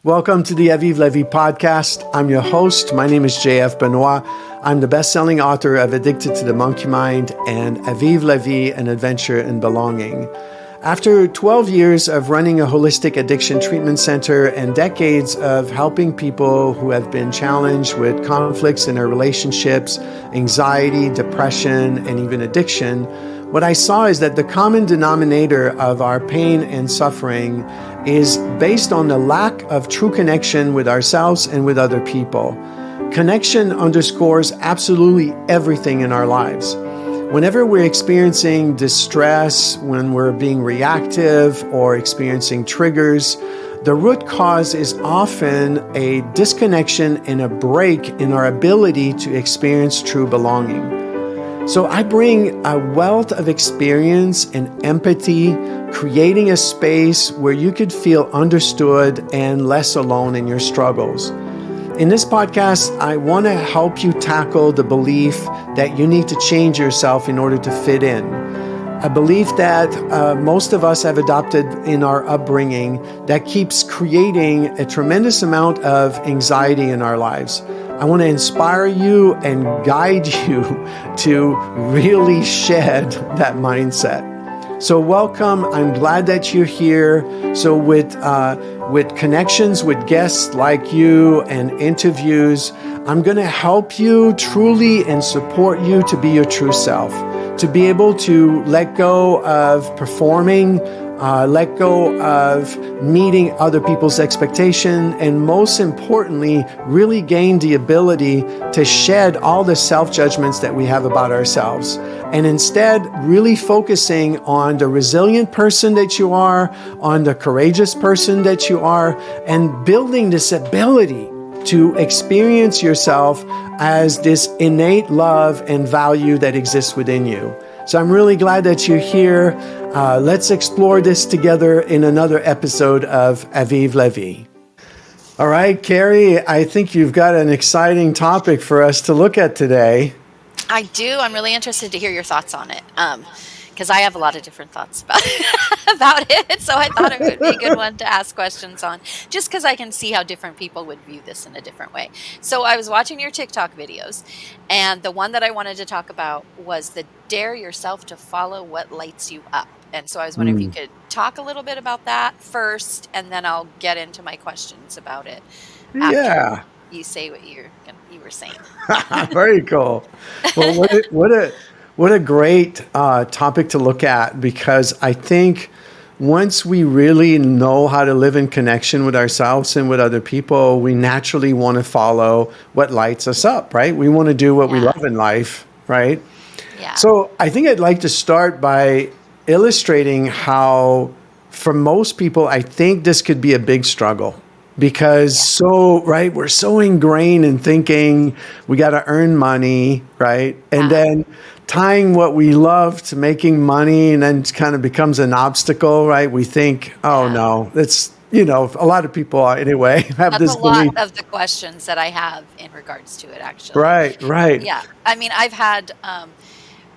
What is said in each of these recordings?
Welcome to the Avive podcast. I'm your host. My name is JF Benoit. I'm the best-selling author of Addicted to the Monkey Mind and Avive, an adventure in belonging. After 12 years of running a holistic addiction treatment center and decades of helping people who have been challenged with conflicts in their relationships, anxiety, depression, and even addiction, what I saw is that the common denominator of our pain and suffering is based on the lack of true connection with ourselves and with other people. Connection underscores absolutely everything in our lives. Whenever we're experiencing distress, when we're being reactive or experiencing triggers, the root cause is often a disconnection and a break in our ability to experience true belonging. So I bring a wealth of experience and empathy, creating a space where you could feel understood and less alone in your struggles. In this podcast, I want to help you tackle the belief that you need to change yourself in order to fit in. A belief that most of us have adopted in our upbringing that keeps creating a tremendous amount of anxiety in our lives. I want to inspire you and guide you to really shed that mindset. So welcome. I'm glad that you're here. So with connections with guests like you and interviews, I'm going to help you truly and support you to be your true self, to be able to let go of performing, let go of meeting other people's expectation, and most importantly, really gain the ability to shed all the self-judgments that we have about ourselves. And instead, really focusing on the resilient person that you are, on the courageous person that you are, and building this ability to experience yourself as this innate love and value that exists within you. So I'm really glad that you're here. Let's explore this together in another episode of Avive. All right, Carrie, I think you've got an exciting topic for us to look at today. I do. I'm really interested to hear your thoughts on it, because I have a lot of different thoughts about it. So I thought it would be a good one to ask questions on, just because I can see how different people would view this in a different way. So I was watching your TikTok videos, and the one that I wanted to talk about was the dare yourself to follow what lights you up. And so I was wondering if you could talk a little bit about that first, and then I'll get into my questions about it after you say what you were saying. Very cool. Well, what a great topic to look at, because I think once we really know how to live in connection with ourselves and with other people, we naturally want to follow what lights us up, right? We want to do what we love in life, right? Yeah. So I think I'd like to start by illustrating how, for most people, I think this could be a big struggle. Because we're so ingrained in thinking we got to earn money, right? And then tying what we love to making money, and then it kind of becomes an obstacle, right? We think, no, it's, a lot of people anyway have this belief. That's a lot of the questions that I have in regards to it, actually. Right. Yeah. I mean, I've had,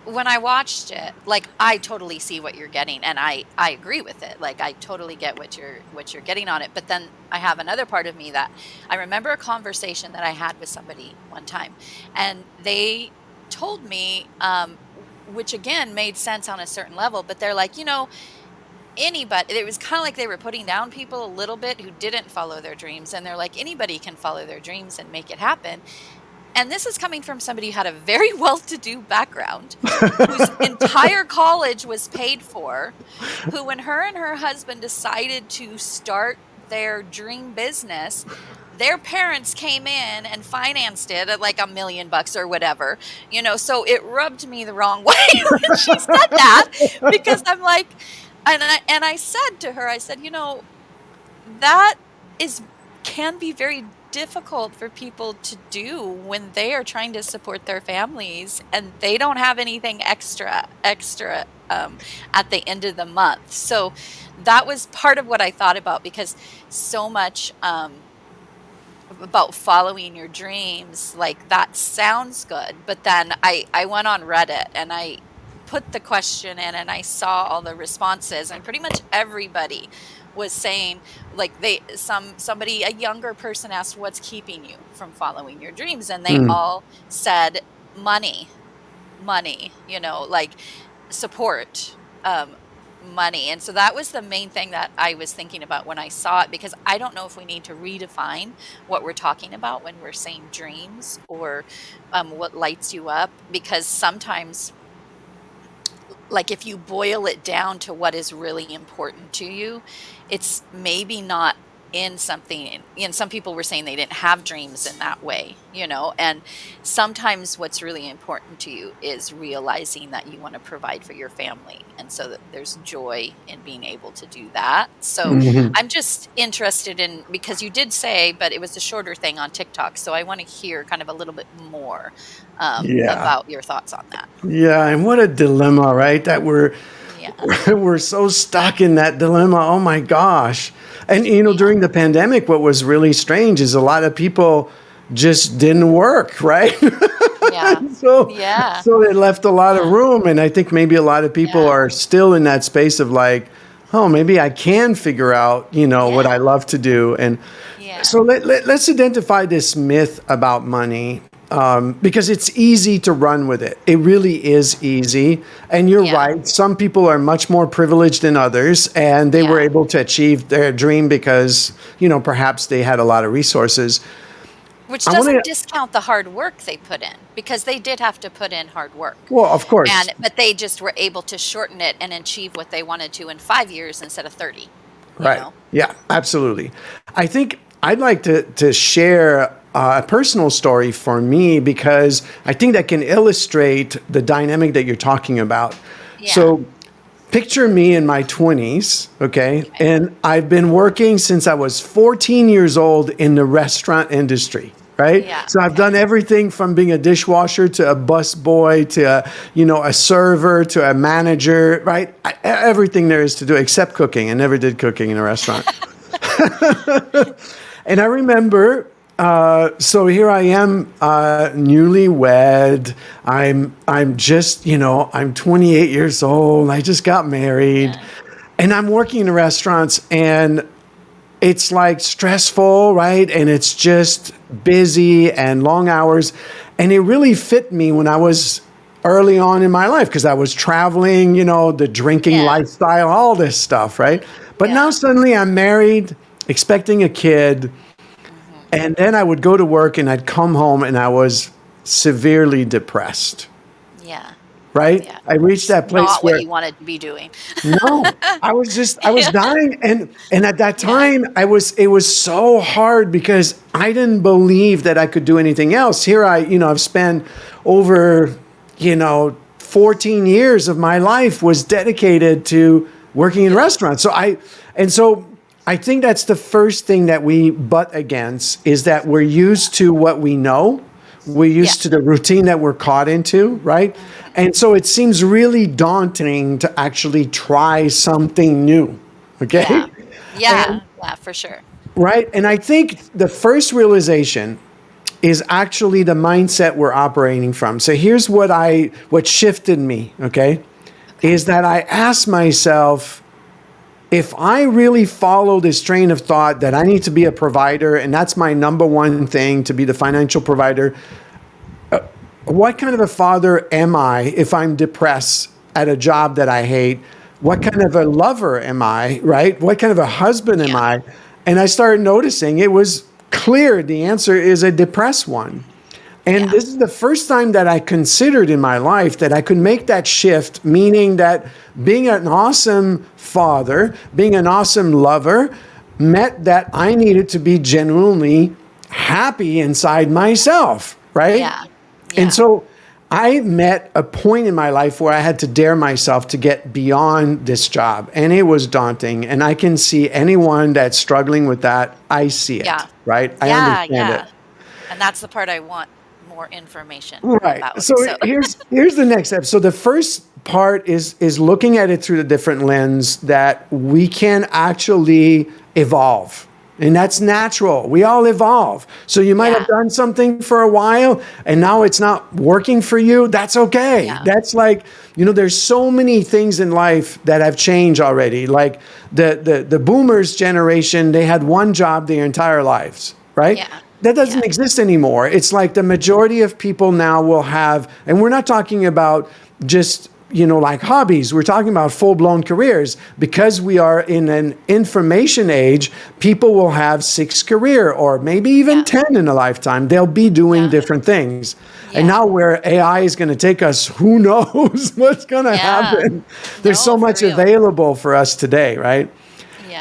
when I watched it, like, I totally see what you're getting, and I agree with it. Like, I totally get what you're getting on it. But then I have another part of me that I remember a conversation that I had with somebody one time, and they told me, which again made sense on a certain level, but they're like, anybody, it was kind of like they were putting down people a little bit who didn't follow their dreams, and they're like, anybody can follow their dreams and make it happen. And this is coming from somebody who had a very well-to-do background, whose entire college was paid for, who, when her and her husband decided to start their dream business, their parents came in and financed it at like $1 million or whatever, so it rubbed me the wrong way when she said that, because I'm like, and I said to her, I said, that can be very difficult for people to do when they are trying to support their families and they don't have anything extra at the end of the month. So that was part of what I thought about, because so much about following your dreams, like, that sounds good, but then I went on Reddit and I put the question in and I saw all the responses, and pretty much everybody was saying, like, somebody, a younger person asked, what's keeping you from following your dreams? And they Mm. all said money, like support, money. And so that was the main thing that I was thinking about when I saw it, because I don't know if we need to redefine what we're talking about when we're saying dreams, or what lights you up, because sometimes, like, if you boil it down to what is really important to you, it's maybe not in something. And some people were saying they didn't have dreams in that way, and sometimes what's really important to you is realizing that you want to provide for your family, and so that there's joy in being able to do that. So Mhm. I'm just interested in, because you did say, but it was a shorter thing on TikTok, so I want to hear kind of a little bit more Yeah. about your thoughts on that. Yeah, and what a dilemma, right? That we're Yeah. we're so stuck in that dilemma. Oh my gosh. And Yeah. during the pandemic, what was really strange is a lot of people just didn't work, right? Yeah. so Yeah. so it left a lot of Yeah. room, and I think maybe a lot of people Yeah. are still in that space of like, oh, maybe I can figure out, what I Yeah. love to do. And Yeah. so let's identify this myth about money, because it's easy to run with it. It really is easy. And you're Yeah. right. Some people are much more privileged than others, and they were Yeah. able to achieve their dream because, perhaps they had a lot of resources. Which I want doesn't to, discount the hard work they put in, because they did have to put in hard work. well, of course. But they just were able to shorten it and achieve what they wanted to in 5 years instead of 30, you Right. know? Yeah, absolutely. I think I'd like to share a personal story for me, because I think that can illustrate the dynamic that you're talking about. Yeah. So picture me in my 20s, okay? Okay. And I've been working since I was 14 years old in the restaurant industry, right? Yeah. So I've Okay. done everything from being a dishwasher to a busboy to a server to a manager, right? Everything there is to do except cooking. I never did cooking in a restaurant. And I remember, so here I am, newlywed. I'm just, I'm 28 years old. I just got married, Yeah. and I'm working in restaurants, and it's like stressful, right? And it's just busy and long hours, and it really fit me when I was early on in my life, because I was traveling, the drinking Yeah. lifestyle, all this stuff, right? But now Yeah. suddenly I'm married, expecting a kid. Mhm. And then I would go to work and I'd come home and I was severely depressed, Yeah. right? Yeah. I reached that place Not what where, you wanted to be doing. no, I was Yeah. dying. And at that Yeah. time it was so hard because I didn't believe that I could do anything else. Here I've spent over, 14 years of my life was dedicated to working in restaurants. So I think that's the first thing that we butt against, is that we're used to what we know. We're Yeah. used to the routine that we're caught into, right? And so it seems really daunting to actually try something new. Okay? Yeah. And Yeah. Yeah, for sure. right. And I think the first realization is actually the mindset we're operating from. So here's what shifted me, okay? Okay. Is that I asked myself, if I really follow this train of thought that I need to be a provider, and that's my number one thing, to be the financial provider, what kind of a father am I if I'm depressed at a job that I hate? What kind of a lover am I, right? What kind of a husband am Yeah. I? And I started noticing it was clear the answer is a depressed one. And Yeah. this is the first time that I considered in my life that I could make that shift, meaning that being an awesome father, being an awesome lover, meant that I needed to be genuinely happy inside myself, right? Yeah. And Yeah. so I met a point in my life where I had to dare myself to get beyond this job. And it was daunting. And I can see anyone that's struggling with that. I see it, Yeah. right? I Yeah. understand it. Yeah. And that's the part I want more information Right. about. So So here's the next step. So the first part is looking at it through the different lens that we can actually evolve. And that's natural. We all evolve. So you might have Yeah. done something for a while and now it's not working for you. That's okay. Yeah. That's like, there's so many things in life that have changed already. Like the boomers generation, they had one job their entire lives, right? Yeah. That doesn't Yeah. exist anymore. It's like the majority of people now will have, and we're not talking about just like hobbies. We're talking about full-blown careers. Because we are in an information age, people will have 6 career or maybe even Yeah. 10 in a lifetime. They'll be doing Yeah. different things. And Yeah. now where AI is going to take us, who knows what's going to Yeah. happen? There's so No, for much real. available for us today, right?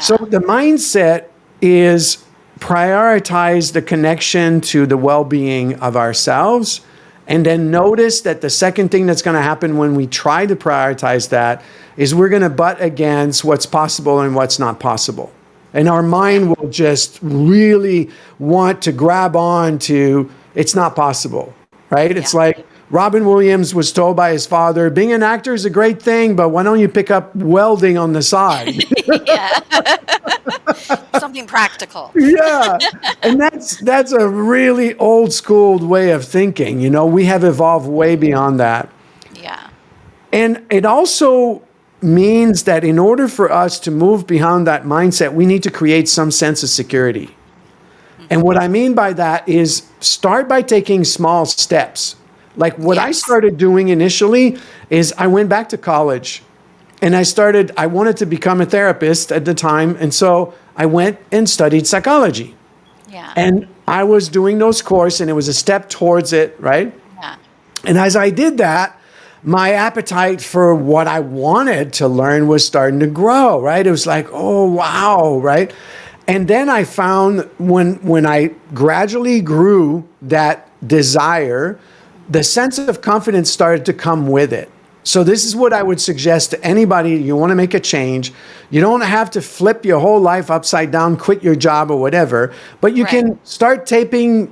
So Yeah. the mindset is prioritize the connection to the well-being of ourselves. And then notice that the second thing that's going to happen when we try to prioritize that is we're going to butt against what's possible and what's not possible. And our mind will just really want to grab on to it's not possible, right? It's Yeah. like Robin Williams was told by his father, being an actor is a great thing, but why don't you pick up welding on the side? Yeah. Something practical. Yeah. And that's a really old school way of thinking. We have evolved way beyond that. Yeah. And it also means that in order for us to move beyond that mindset, we need to create some sense of security. And what I mean by that is start by taking small steps. Like what I Yes. started doing initially is I went back to college and I wanted to become a therapist at the time. And so I went and studied psychology. Yeah. And I was doing those courses and it was a step towards it, right? Yeah. And as I did that, my appetite for what I wanted to learn was starting to grow, right? It was like, oh, wow, right? And then I found when I gradually grew that desire, the sense of confidence started to come with it. So this is what I would suggest to anybody. You want to make a change. You don't have to flip your whole life upside down, quit your job or whatever, but you Right. can start tapering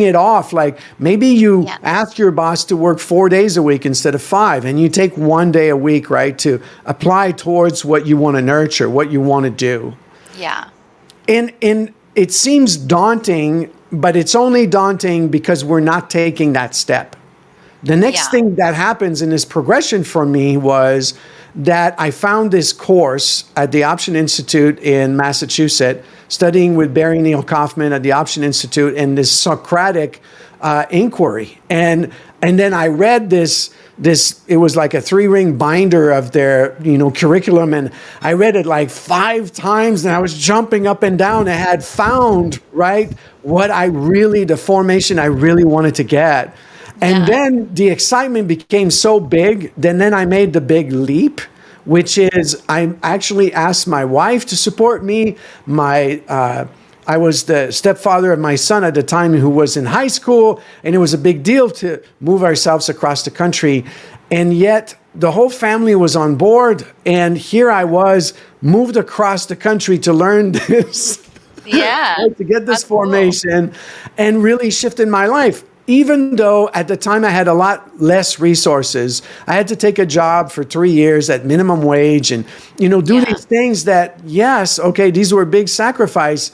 it off. Like maybe you Yeah. ask your boss to work 4 days a week instead of 5, and you take 1 day a week, right, to apply towards what you want to nurture, what you want to do. Yeah. And it seems daunting, but it's only daunting because we're not taking that step. The next Yeah. thing that happens in this progression for me was that I found this course at the Option Institute in Massachusetts, studying with Barry Neil Kaufman at the Option Institute and this Socratic inquiry. And then I read this, it was like a 3-ring binder of their, curriculum. And I read it like 5 times and I was jumping up and down. I had found, right, the formation I really wanted to get. And Yeah. then the excitement became so big. Then I made the big leap, which is I actually asked my wife to support me. I was the stepfather of my son at the time who was in high school, and it was a big deal to move ourselves across the country. And yet the whole family was on board. And here I was moved across the country to learn this, Yeah. right, to get this That's cool. formation and really shifted my life. Even though at the time I had a lot less resources, I had to take a job for 3 years at minimum wage and, do Yeah. these things that, yes, okay, these were big sacrifice.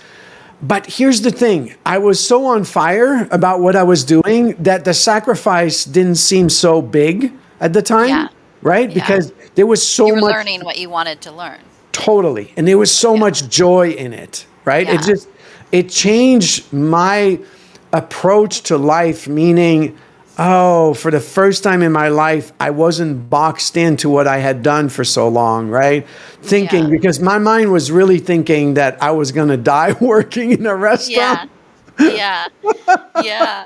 But here's the thing. I was so on fire about what I was doing that the sacrifice didn't seem so big at the time, Yeah. right? Yeah. Because there was so You were much. learning what you wanted to learn. Totally. And there was so much joy in it, right? Yeah. It changed my approach to life, meaning, for the first time in my life, I wasn't boxed into what I had done for so long, right? Thinking, Yeah. because my mind was really thinking that I was going to die working in a Yeah. restaurant. Yeah. Yeah.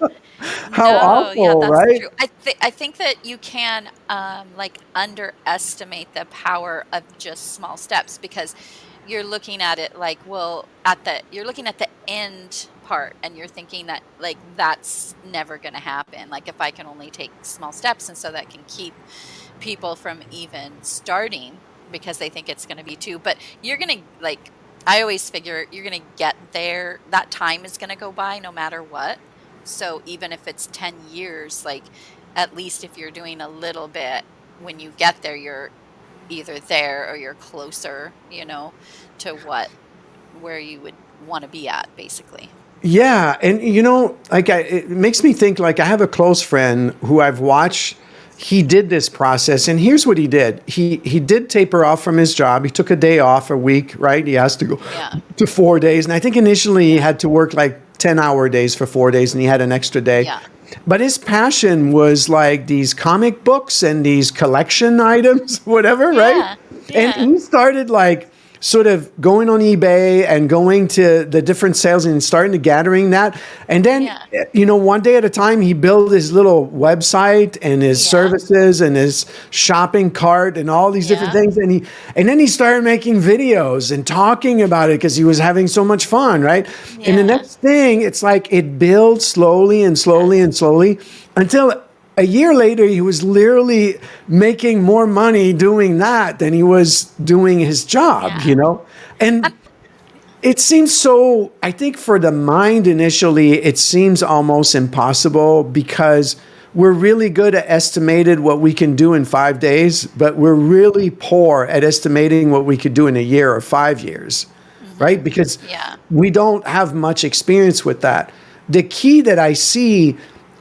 How awful, that's right? true. I think that you can underestimate the power of just small steps because you're looking at it like, well, you're looking at the end part and you're thinking that like that's never going to happen. Like if I can only take small steps, and so that can keep people from even starting because they think it's going to be too. But you're going to I always figure you're going to get there. That time is going to go by no matter what. So even if it's 10 years, like at least if you're doing a little bit, when you get there, you're either there or you're closer, to where you would want to be at, basically. Yeah, and like it makes me think. Like I have a close friend who I've watched. He did this process, and here's what he did. He did taper off from his job. He took a day off a week, right? He has to go Yeah. to 4 days, and I think initially he had to work like 10-hour days for 4 days, and he had an extra day. Yeah. But his passion was like these comic books and these collection items, whatever, right? And Yeah. he started like sort of going on eBay and going to the different sales and starting to gathering that. And then, one day at a time, he built his little website and his services and his shopping cart and all these different things. And then he started making videos and talking about it because he was having so much fun, right? Yeah. And the next thing, it's like it builds slowly and slowly and slowly until a year later, he was literally making more money doing that than he was doing his job, And it seems so, I think for the mind initially, it seems almost impossible because we're really good at estimating what we can do in 5 days, but we're really poor at estimating what we could do in a year or 5 years, right? Because we don't have much experience with that. The key that I see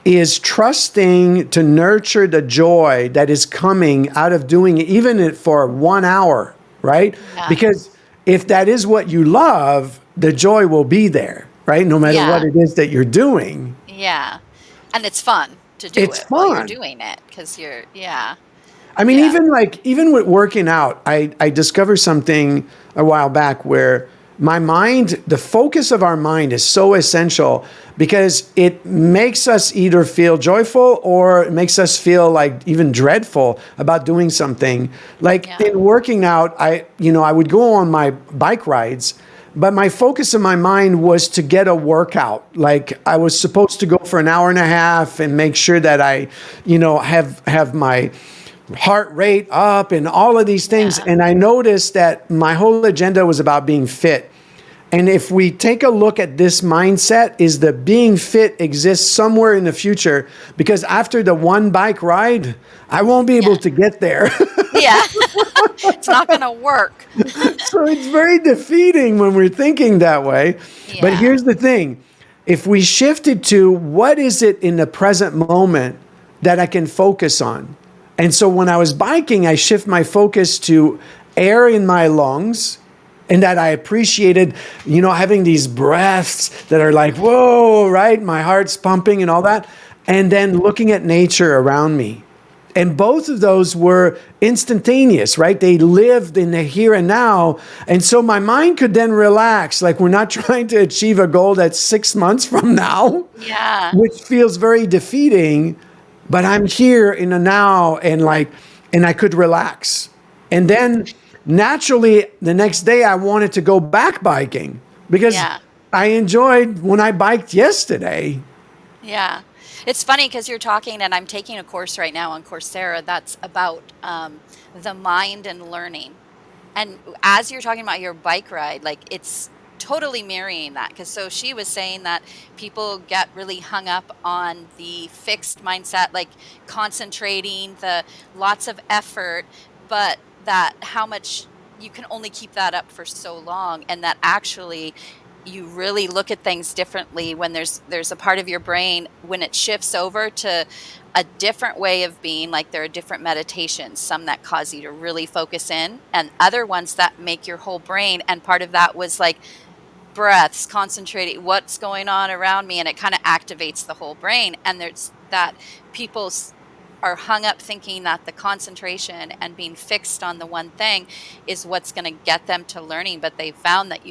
is trusting to nurture the joy that is coming out of doing it, even for 1 hour, right? Yeah. Because if that is what you love, the joy will be there, right? No matter what it is that you're doing. Yeah. And it's fun to do it while you're doing it because you're, I mean, even with working out, I discovered something a while back where my mind, the focus of our mind is so essential because it makes us either feel joyful or it makes us feel like even dreadful about doing something. Like in working out, I would go on my bike rides, but my focus of my mind was to get a workout. Like I was supposed to go for an hour and a half and make sure that I, have my heart rate up and all of these things. Yeah. And I noticed that my whole agenda was about being fit. And if we take a look at this mindset, is that being fit exists somewhere in the future, because after the one bike ride, I won't be able to get there. It's not going to work. So it's very defeating when we're thinking that way. Yeah. But here's the thing. If we shifted to what is it in the present moment that I can focus on? And so when I was biking, I shift my focus to air in my lungs, and that I appreciated, having these breaths that are like, whoa, right? My heart's pumping and all that. And then looking at nature around me. And both of those were instantaneous, right? They lived in the here and now. And so my mind could then relax. Like we're not trying to achieve a goal that's 6 months from now, which feels very defeating. But I'm here in the now and I could relax. And then naturally, the next day I wanted to go back biking because I enjoyed when I biked yesterday. Yeah. It's funny because you're talking, and I'm taking a course right now on Coursera that's about the mind and learning. And as you're talking about your bike ride, like it's totally mirroring that. Because so she was saying that people get really hung up on the fixed mindset, like concentrating, the lots of effort, but that how much you can only keep that up for so long, and that actually you really look at things differently when there's a part of your brain when it shifts over to a different way of being. Like there are different meditations, some that cause you to really focus in, and other ones that make your whole brain. And part of that was like breaths, concentrating what's going on around me, and it kind of activates the whole brain. And there's that people are hung up thinking that the concentration and being fixed on the one thing is what's going to get them to learning. But they found that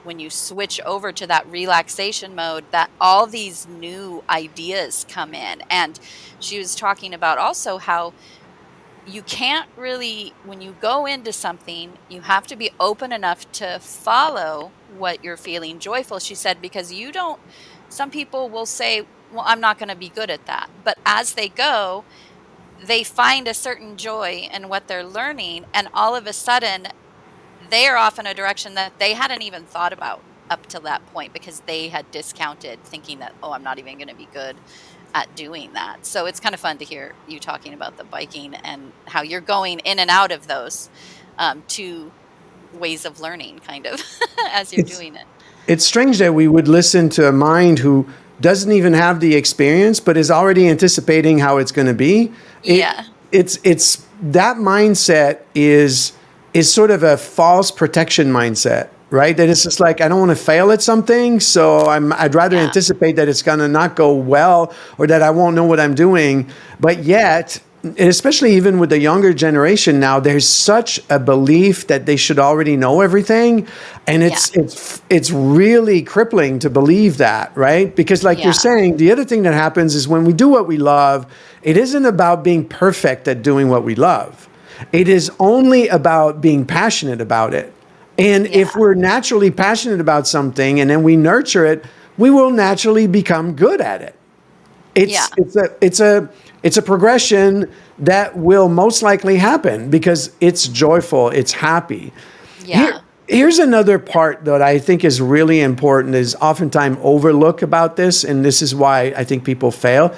when you switch over to that relaxation mode, that all these new ideas come in. And she was talking about also how you can't really, when you go into something, you have to be open enough to follow what you're feeling joyful. She said, because some people will say, well, I'm not going to be good at that. But as they go, they find a certain joy in what they're learning, and all of a sudden they are off in a direction that they hadn't even thought about up to that point, because they had discounted thinking that, I'm not even going to be good at doing that. So it's kind of fun to hear you talking about the biking and how you're going in and out of those two ways of learning kind of as you're doing it. It's strange that we would listen to a mind who doesn't even have the experience, but is already anticipating how it's going to be. Yeah. It's that mindset is sort of a false protection mindset, right? That it's just like, I don't want to fail at something, so I'd rather anticipate that it's going to not go well or that I won't know what I'm doing. But yet, and especially even with the younger generation now, there's such a belief that they should already know everything, and it's really crippling to believe that, right? Because like you're saying, the other thing that happens is when we do what we love, it isn't about being perfect at doing what we love. It is only about being passionate about it. And if we're naturally passionate about something and then we nurture it, we will naturally become good at it. It's a progression that will most likely happen because it's joyful, it's happy. Yeah. Here's another part that I think is really important, is oftentimes overlooked about this, and this is why I think people fail,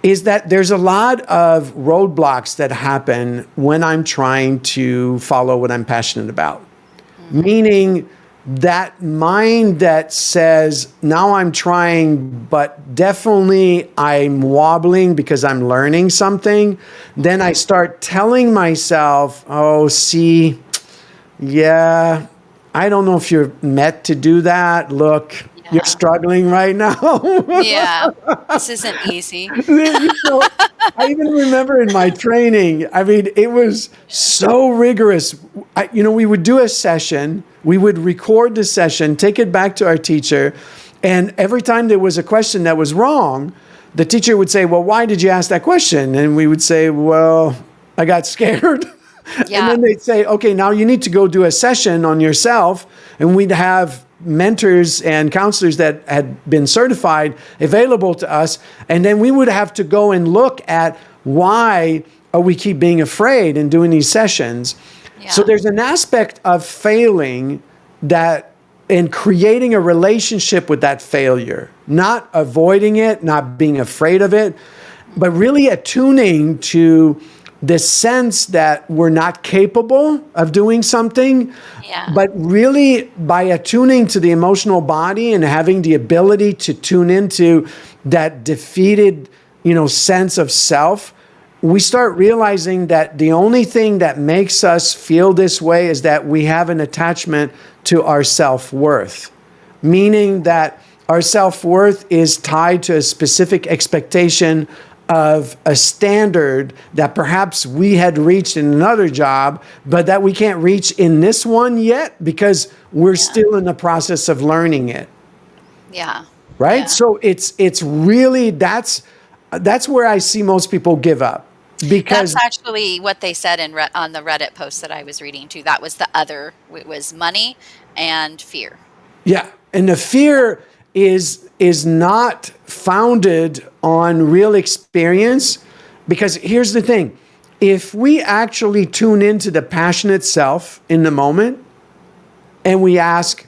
is that there's a lot of roadblocks that happen when I'm trying to follow what I'm passionate about. Mm-hmm. Meaning that mind that says, now I'm trying, but definitely I'm wobbling because I'm learning something. Then I start telling myself, oh, see, yeah, I don't know if you're meant to do that. Look, you're struggling right now. Yeah, this isn't easy. I even remember in my training, I mean, it was so rigorous. We would do a session, we would record the session, take it back to our teacher, and every time there was a question that was wrong, the teacher would say, well, why did you ask that question? And we would say, well, I got scared. Yeah. And then they'd say, okay, now you need to go do a session on yourself. And we'd have mentors and counselors that had been certified available to us. And then we would have to go and look at why we keep being afraid in doing these sessions. Yeah. So there's an aspect of failing that in creating a relationship with that failure, not avoiding it, not being afraid of it, but really attuning to the sense that we're not capable of doing something, but really by attuning to the emotional body and having the ability to tune into that defeated, sense of self, we start realizing that the only thing that makes us feel this way is that we have an attachment to our self-worth, meaning that our self-worth is tied to a specific expectation of a standard that perhaps we had reached in another job, but that we can't reach in this one yet because we're still in the process of learning it. Yeah. Right? Yeah. So it's really, that's where I see most people give up. Because that's actually what they said on the Reddit post that I was reading too. That was it was money and fear. Yeah. And the fear is not founded on real experience, because here's the thing. If we actually tune into the passionate self in the moment and we ask,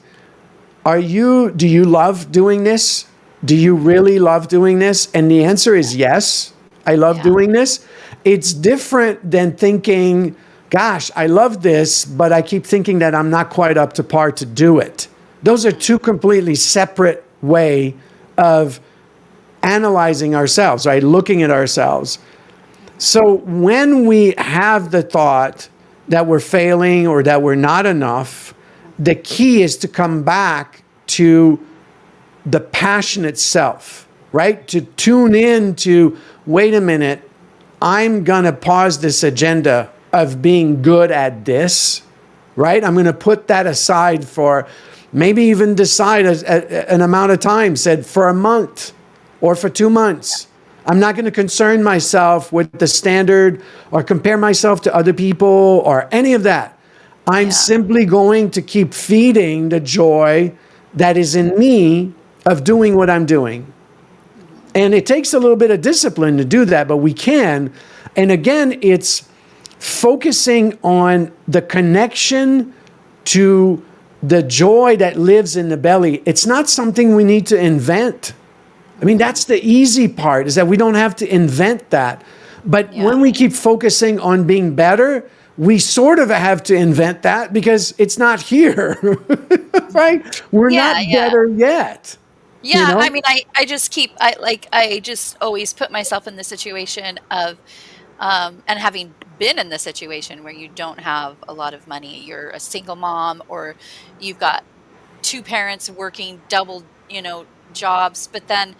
do you love doing this? Do you really love doing this? And the answer is yes, I love doing this. It's different than thinking, gosh, I love this, but I keep thinking that I'm not quite up to par to do it. Those are two completely separate way of analyzing ourselves, right? Looking at ourselves. So when we have the thought that we're failing or that we're not enough, the key is to come back to the passionate self, right? To tune in to, wait a minute, I'm going to pause this agenda of being good at this, right? I'm going to put that aside for maybe even decide an amount of time, said for a month or for 2 months. I'm not going to concern myself with the standard or compare myself to other people or any of that. I'm simply going to keep feeding the joy that is in me of doing what I'm doing. And it takes a little bit of discipline to do that, but we can. And again, it's focusing on the connection to the joy that lives in the belly. It's not something we need to invent. I mean, that's the easy part, is that we don't have to invent that. But when we keep focusing on being better, we sort of have to invent that because it's not here, right? We're not better yet. Yeah, I mean, I just keep I just always put myself in the situation of and having been in the situation where you don't have a lot of money, you're a single mom or you've got two parents working double, jobs, but then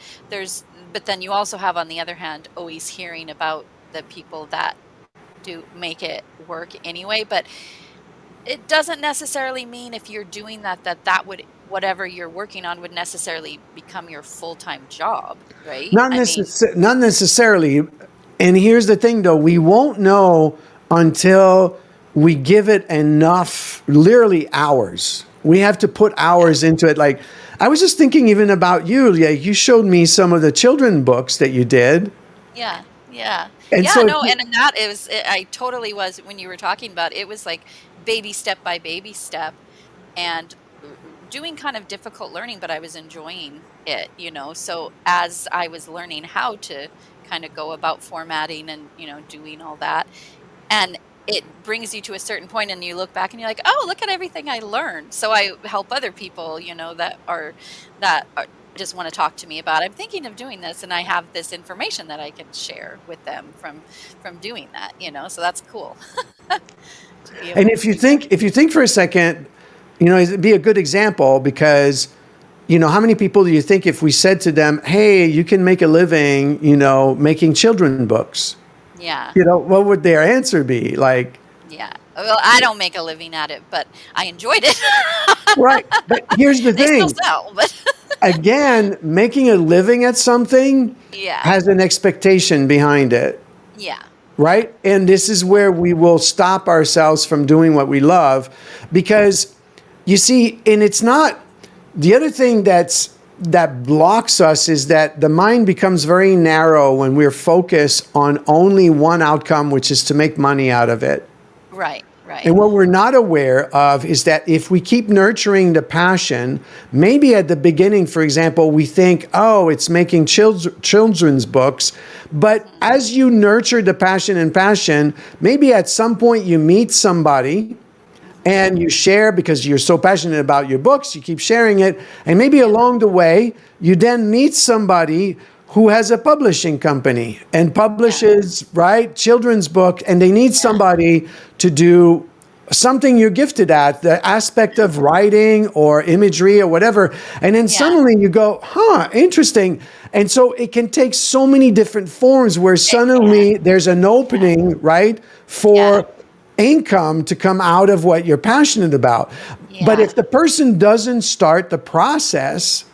you also have on the other hand always hearing about the people that do make it work anyway, but it doesn't necessarily mean if you're doing that would whatever you're working on would necessarily become your full-time job, right? Not necessarily. And here's the thing, though. We won't know until we give it enough, literally hours. We have to put hours into it. Like, I was just thinking even about you. Yeah, you showed me some of the children books that you did. Yeah, yeah. And Yeah, so no, and in that I totally was, when you were talking about it, it was like baby step by baby step and doing kind of difficult learning, but I was enjoying it, So as I was learning how to kind of go about formatting and, doing all that, and it brings you to a certain point and you look back and you're like, oh, look at everything I learned. So I help other people, that just want to talk to me about, I'm thinking of doing this and I have this information that I can share with them from doing that, so that's cool. And if you think for a second, it'd be a good example because, how many people do you think if we said to them, hey, you can make a living, making children books? Yeah. What would their answer be? Like, yeah. Well, I don't make a living at it, but I enjoyed it. Right. But here's the thing. They still sell, but again, making a living at something has an expectation behind it. Yeah. Right? And this is where we will stop ourselves from doing what we love because you see, and it's not the other thing that blocks us is that the mind becomes very narrow when we're focused on only one outcome, which is to make money out of it. Right, right. And what we're not aware of is that if we keep nurturing the passion, maybe at the beginning, for example, we think, oh, it's making children's books. But as you nurture the passion, maybe at some point you meet somebody and you share because you're so passionate about your books, you keep sharing it. And maybe along the way, you then meet somebody who has a publishing company and publishes, right, children's book, and they need somebody to do something you're gifted at, the aspect of writing or imagery or whatever. And then suddenly you go, interesting. And so it can take so many different forms where suddenly there's an opening, right, for income to come out of what you're passionate about. Yeah. But if the person doesn't start the process,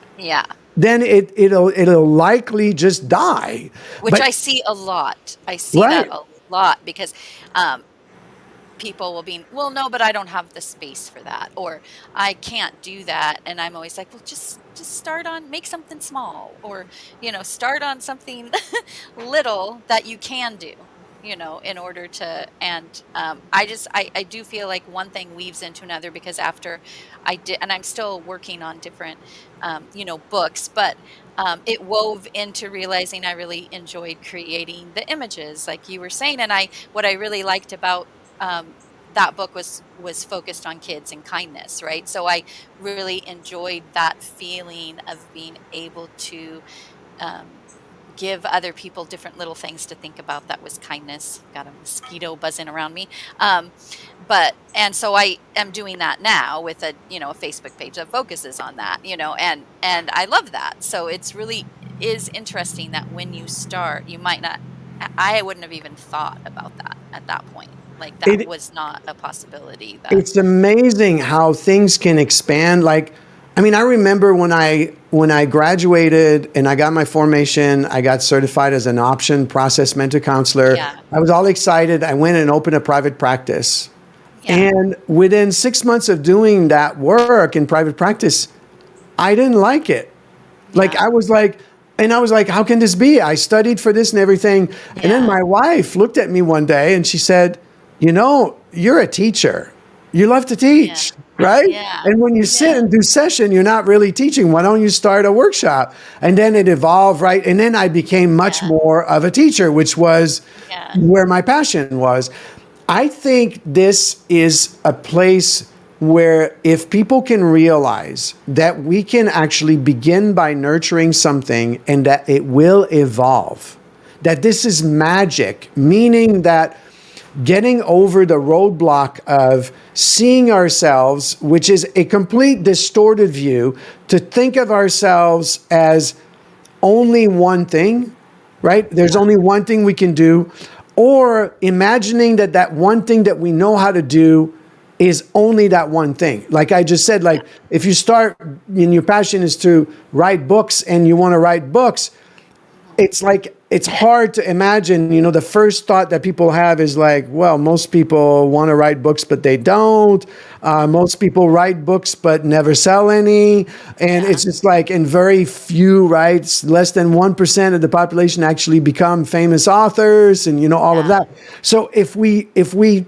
then it'll likely just die. Which I see a lot. I see that a lot because people will be, well, no, but I don't have the space for that, or I can't do that. And I'm always like, well, just start on, make something small, or, start on something little that you can do, in order to, and I do feel like one thing weaves into another because after I did, and I'm still working on different, books, but it wove into realizing I really enjoyed creating the images like you were saying. And what I really liked about that book was focused on kids and kindness, right? So I really enjoyed that feeling of being able to give other people different little things to think about. That was kindness. Got a mosquito buzzing around me. And so I am doing that now with a Facebook page that focuses on that, and I love that. So it's really is interesting that when you start, you might not, I wouldn't have even thought about that at that point. Like that was not a possibility. It's amazing how things can expand. Like, I mean, I remember when I graduated and I got my formation, I got certified as an option process mentor counselor. Yeah. I was all excited. I went and opened a private practice. Yeah. And within 6 months of doing that work in private practice, I didn't like it. Like, I was like, how can this be? I studied for this and everything. Yeah. And then my wife looked at me one day and she said, you're a teacher. You love to teach, right? Yeah. And when you sit and do session, you're not really teaching. Why don't you start a workshop? And then it evolved, right? And then I became much more of a teacher, which was where my passion was. I think this is a place where if people can realize that we can actually begin by nurturing something and that it will evolve, that this is magic, meaning that getting over the roadblock of seeing ourselves, which is a complete distorted view, to think of ourselves as only one thing, right? There's only one thing we can do, or imagining that that one thing that we know how to do is only that one thing. Like I just said, like if you start and your passion is to write books and you want to write books, it's like, it's hard to imagine, you know, the first thought that people have is like, well, most people want to write books, but they don't. Most people write books, but never sell any. And it's just like, and very few, right? Less than 1% of the population actually become famous authors and, you know, all of that. So if we,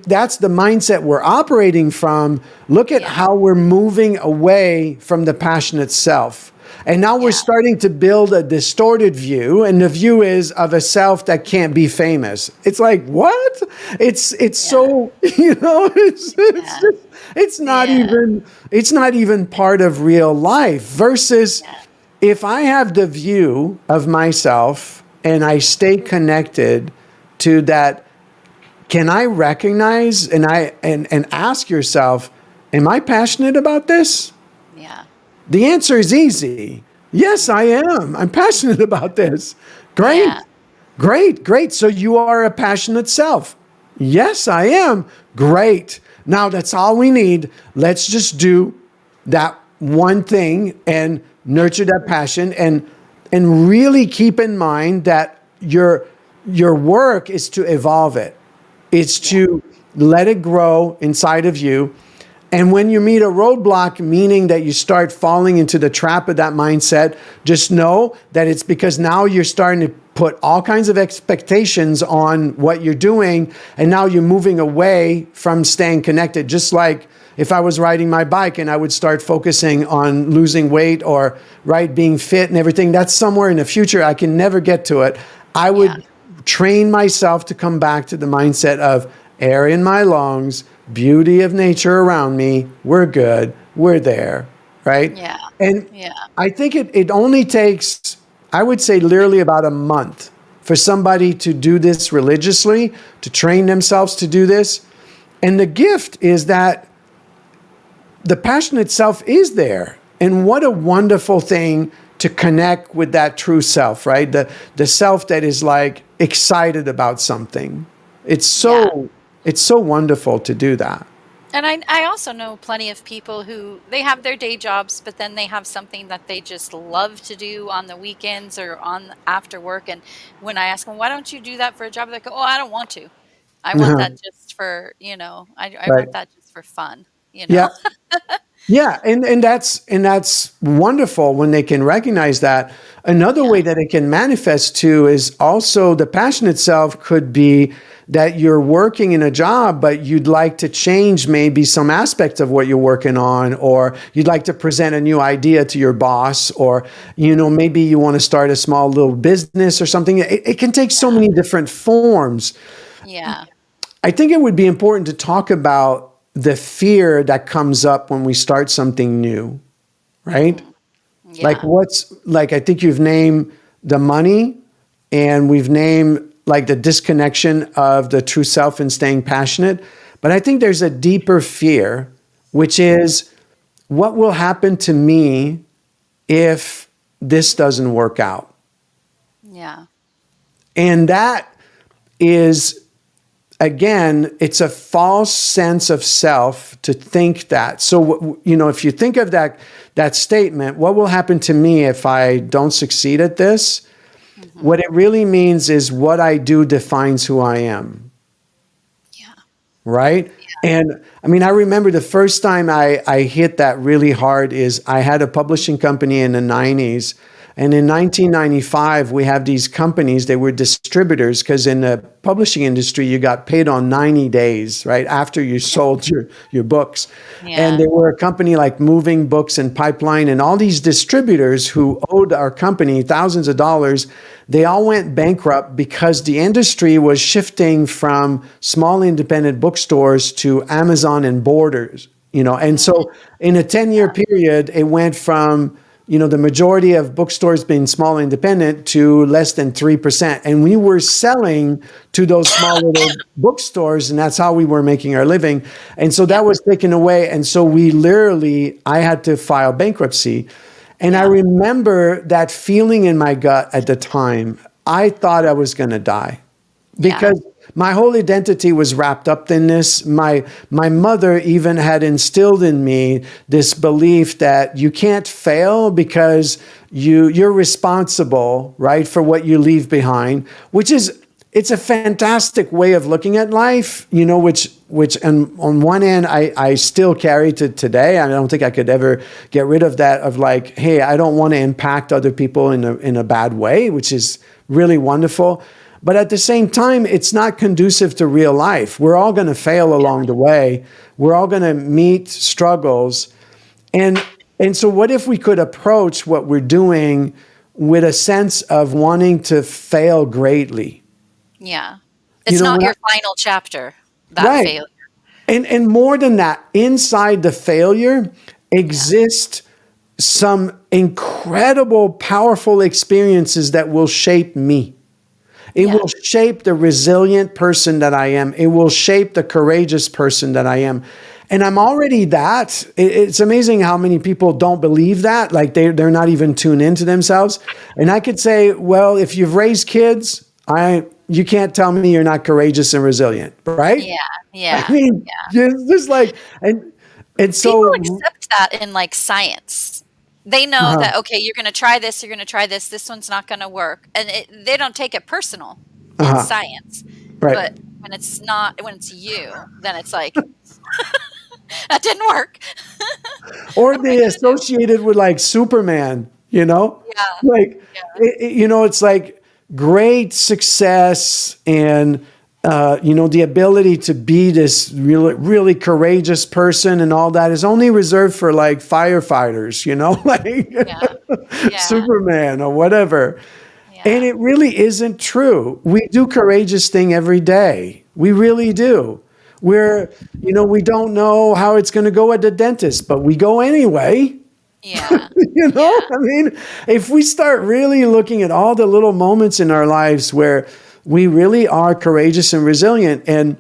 that's the mindset we're operating from, look at how we're moving away from the passion itself. And now we're starting to build a distorted view, and the view is of a self that can't be famous. It's like, what? It's so, you know, it's not even part of real life. Versus if I have the view of myself and I stay connected to that, can I recognize and ask yourself, am I passionate about this? Yeah. The answer is easy. Yes, I am. I'm passionate about this. Great. Yeah. Great. So you are a passionate self. Yes, I am. Great. Now that's all we need. Let's just do that one thing and nurture that passion and really keep in mind that your work is to evolve it. It's to let it grow inside of you. And when you meet a roadblock, meaning that you start falling into the trap of that mindset, just know that it's because now you're starting to put all kinds of expectations on what you're doing. And now you're moving away from staying connected. Just like if I was riding my bike and I would start focusing on losing weight or being fit and everything, that's somewhere in the future. I can never get to it. I would train myself to come back to the mindset of air in my lungs, beauty of nature around me, we're good, we're there, right? Yeah. And I think it only takes, I would say, literally about a month for somebody to do this religiously, to train themselves to do this. And the gift is that the passion itself is there. And what a wonderful thing to connect with that true self, right? The self that is like excited about something. It's so wonderful to do that. And I also know plenty of people who they have their day jobs, but then they have something that they just love to do on the weekends or on after work. And when I ask them, why don't you do that for a job? They go, oh, I don't want to. I want that just for, you know, I want that just for fun, you know? Yeah, and that's wonderful when they can recognize that. Another way that it can manifest too is also the passion itself could be that you're working in a job, but you'd like to change maybe some aspect of what you're working on, or you'd like to present a new idea to your boss, or, you know, maybe you want to start a small little business or something. It can take so many different forms. Yeah. I think it would be important to talk about the fear that comes up when we start something new, right? Yeah. Like I think you've named the money, and we've named like the disconnection of the true self and staying passionate. But I think there's a deeper fear, which is what will happen to me if this doesn't work out? Yeah. And that is, again, it's a false sense of self to think that. So, you know, if you think of that statement, what will happen to me if I don't succeed at this? What it really means is what I do defines who I am. Yeah. Right? Yeah. And I mean, I remember the first time I hit that really hard is I had a publishing company in the 90s, And in 1995, we have these companies, they were distributors, because in the publishing industry, you got paid on 90 days, right? After you sold your books. And Yeah. they were a company like Moving Books and Pipeline, and all these distributors who owed our company thousands of dollars, they all went bankrupt because the industry was shifting from small independent bookstores to Amazon and Borders, And so in a 10-year period, it went from the majority of bookstores being small independent to less than 3%. And we were selling to those small little bookstores, and that's how we were making our living. And so that was taken away. And so I had to file bankruptcy. And I remember that feeling in my gut at the time. I thought I was going to die because my whole identity was wrapped up in this. My mother even had instilled in me this belief that you can't fail because you're responsible, right, for what you leave behind, it's a fantastic way of looking at life, which on one end I still carry to today. I don't think I could ever get rid of that, of like, hey, I don't want to impact other people in a bad way, which is really wonderful. But at the same time, it's not conducive to real life. We're all going to fail along the way. We're all going to meet struggles. And so what if we could approach what we're doing with a sense of wanting to fail greatly? Yeah. It's not your final chapter, that failure. And more than that, inside the failure exist some incredible, powerful experiences that will shape me. It will shape the resilient person that I am. It will shape the courageous person that I am. And I'm already that. It's amazing how many people don't believe that. Like they're not even tuned into themselves. And I could say, well, if you've raised kids, you can't tell me you're not courageous and resilient, right? Yeah. I mean, just like, and so people accept that in like science. They know that, okay, you're going to try this, this one's not going to work. And they don't take it personal in science. Right. But when it's you, then it's like, that didn't work. Or they associate it with like Superman, Like, it's like great success and, the ability to be this really, really courageous person and all that is only reserved for like firefighters, like Superman or whatever. Yeah. And it really isn't true. We do courageous thing every day. We really do. We don't know how it's going to go at the dentist, but we go anyway. Yeah. I mean, if we start really looking at all the little moments in our lives where we really are courageous and resilient. And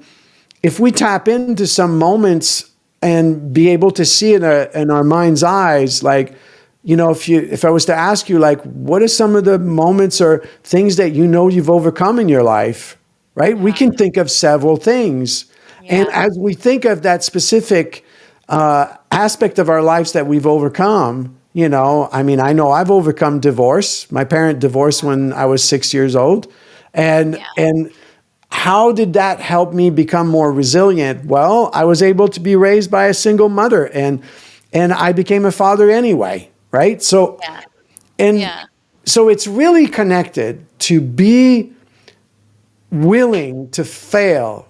if we tap into some moments and be able to see it in our mind's eyes, like, if I was to ask you, like, what are some of the moments or things that you've overcome in your life, right? We can think of several things. Yeah. And as we think of that specific aspect of our lives that we've overcome, I know I've overcome divorce. My parent divorced when I was 6 years old. And how did that help me become more resilient? Well, I was able to be raised by a single mother and I became a father anyway, right? So, so it's really connected to be willing to fail,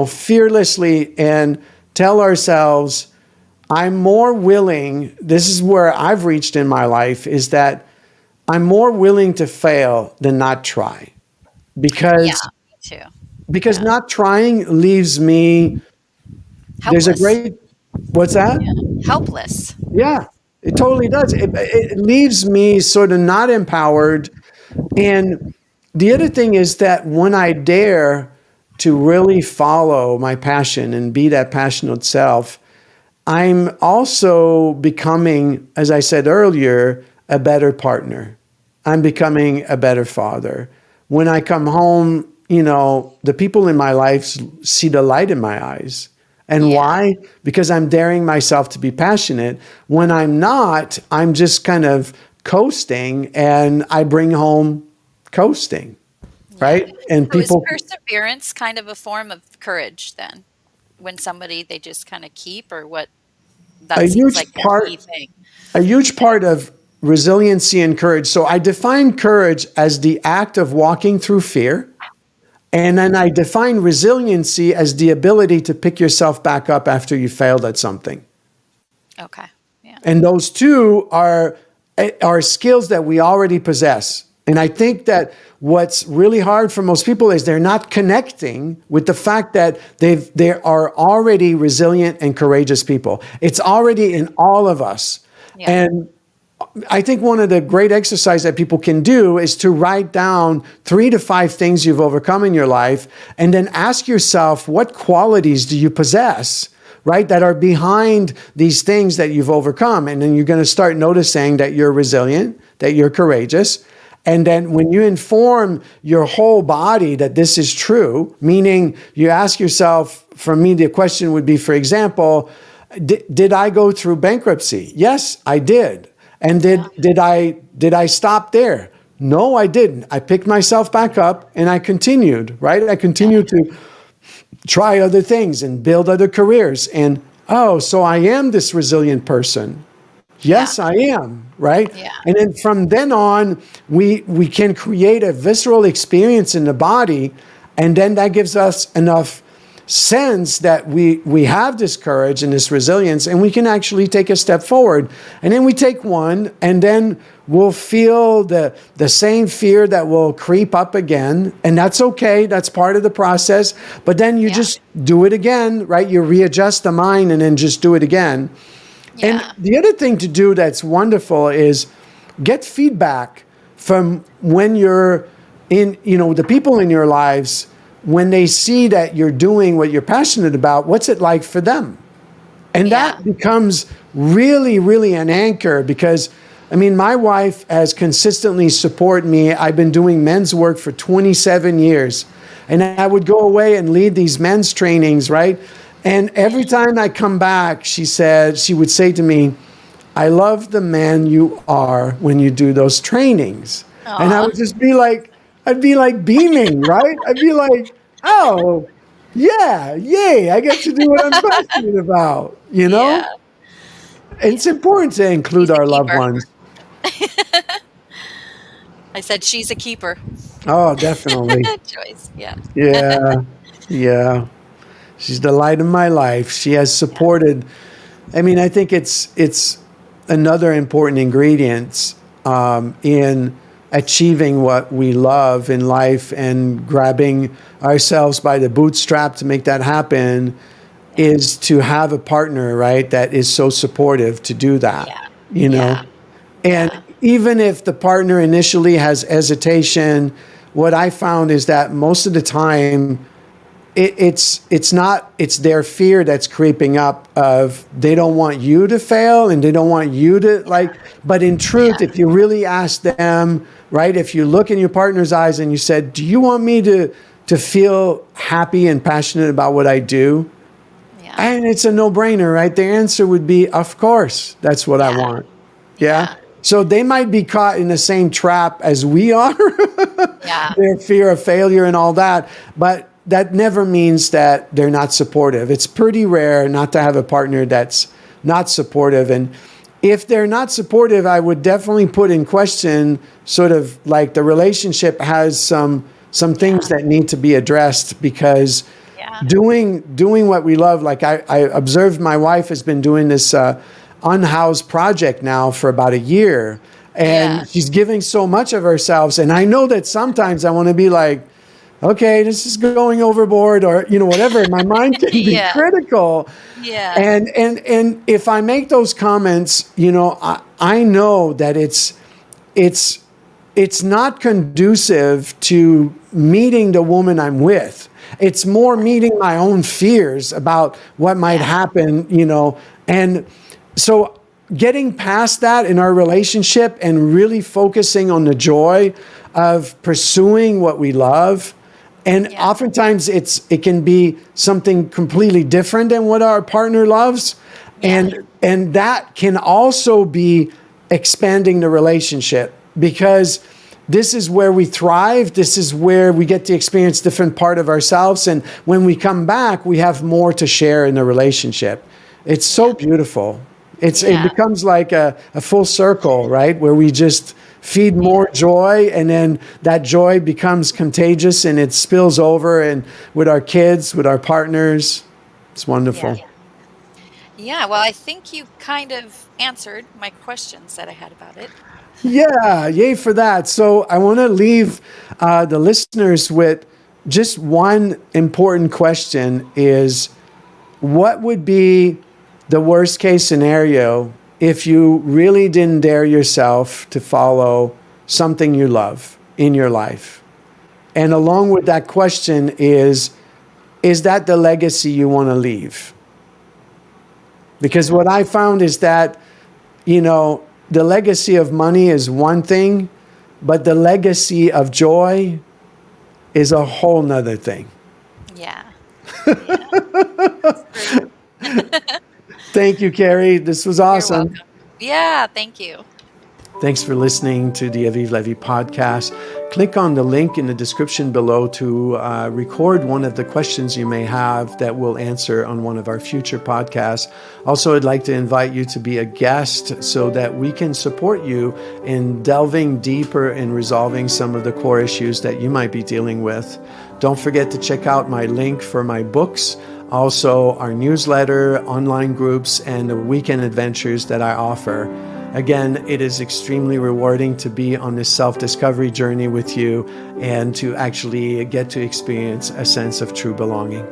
fearlessly and tell ourselves, I'm more willing, this is where I've reached in my life, is that I'm more willing to fail than not try. Because not trying leaves me helpless. There's a great, what's that? Helpless. Yeah, it totally does. It leaves me sort of not empowered. And the other thing is that when I dare to really follow my passion and be that passionate self, I'm also becoming, as I said earlier, a better partner. I'm becoming a better father. When I come home, the people in my life see the light in my eyes. And why? Because I'm daring myself to be passionate. When I'm not, I'm just kind of coasting and I bring home coasting, right? And so people. Is perseverance kind of a form of courage then? When they just kind of keep, or what? That seems like a key thing. A huge part of resiliency and courage. So I define courage as the act of walking through fear. And then I define resiliency as the ability to pick yourself back up after you failed at something. Okay. Yeah. And those two are skills that we already possess. And I think that what's really hard for most people is they're not connecting with the fact that they are already resilient and courageous people. It's already in all of us. Yeah. And I think one of the great exercises that people can do is to write down 3 to 5 things you've overcome in your life, and then ask yourself, what qualities do you possess, right, that are behind these things that you've overcome? And then you're going to start noticing that you're resilient, that you're courageous. And then when you inform your whole body that this is true, meaning you ask yourself, for me, the question would be, for example, did I go through bankruptcy? Yes, I did. And did I stop there? No, I didn't. I picked myself back up and I continued, right? I continued to try other things and build other careers. And, so I am this resilient person. Yes, I am, right? Yeah. And then from then on, we can create a visceral experience in the body, and then that gives us enough sense that we have this courage and this resilience, and we can actually take a step forward. And then we take one, and then we'll feel the same fear that will creep up again. And that's okay. That's part of the process. But then you just do it again, right? You readjust the mind and then just do it again. Yeah. And the other thing to do that's wonderful is get feedback from when you're in, the people in your lives. When they see that you're doing what you're passionate about, what's it like for them? And that becomes really, really an anchor, because, my wife has consistently supported me. I've been doing men's work for 27 years. And I would go away and lead these men's trainings, right? And every time I come back, she would say to me, I love the man you are when you do those trainings. Aww. And I would just be like, I'd be like beaming, right? I'd be like, oh, yeah, yay, I get to do what I'm passionate about, Yeah. It's important to include our loved ones. I said she's a keeper. Oh, definitely. Joyce, yeah. Yeah. She's the light of my life. She has supported. I think it's another important ingredient in achieving what we love in life and grabbing ourselves by the bootstrap to make that happen is to have a partner, right, that is so supportive to do that, And even if the partner initially has hesitation, what I found is that most of the time it's their fear that's creeping up of they don't want you to fail and they don't want you to but in truth, if you really ask them, right, if you look in your partner's eyes and you said, do you want me to feel happy and passionate about what I do? Yeah. And it's a no-brainer, right? The answer would be, of course, that's what I want. Yeah. So they might be caught in the same trap as we are, their fear of failure and all that. But that never means that they're not supportive. It's pretty rare not to have a partner that's not supportive. And if they're not supportive, I would definitely put in question sort of like the relationship has some things that need to be addressed, because doing what we love, like I observed my wife has been doing this unhoused project now for about a year, and she's giving so much of herself. And I know that sometimes I want to be like, okay, this is going overboard, or whatever. My mind can be critical. Yeah. And if I make those comments, I know that it's not conducive to meeting the woman I'm with. It's more meeting my own fears about what might happen, And so getting past that in our relationship and really focusing on the joy of pursuing what we love. And oftentimes it can be something completely different than what our partner loves. And that can also be expanding the relationship, because this is where we thrive. This is where we get to experience different part of ourselves. And when we come back, we have more to share in the relationship. It's so beautiful. It Yeah. becomes like a full circle, right? Where we just feed more joy, and then that joy becomes contagious and it spills over, and with our kids, with our partners. It's Yeah. wonderful. Yeah. Well, I think you kind of answered my questions that I had about it. Yeah, yay for that. So I want to leave the listeners with just one important question: is what would be the worst case scenario if you really didn't dare yourself to follow something you love in your life? And along with that question is that the legacy you want to leave? Because what I found is that, the legacy of money is one thing, but the legacy of joy is a whole nother thing. Yeah. Yeah. That's true. Thank you, Carrie. This was You're awesome. welcome. Yeah. Thank you. Thanks for listening to the Avive Levy podcast. Click on the link in the description below to record one of the questions you may have that we'll answer on one of our future podcasts. Also, I'd like to invite you to be a guest so that we can support you in delving deeper in resolving some of the core issues that you might be dealing with. Don't forget to check out my link for my books, also our newsletter, online groups, and the weekend adventures that I offer. Again, it is extremely rewarding to be on this self-discovery journey with you and to actually get to experience a sense of true belonging.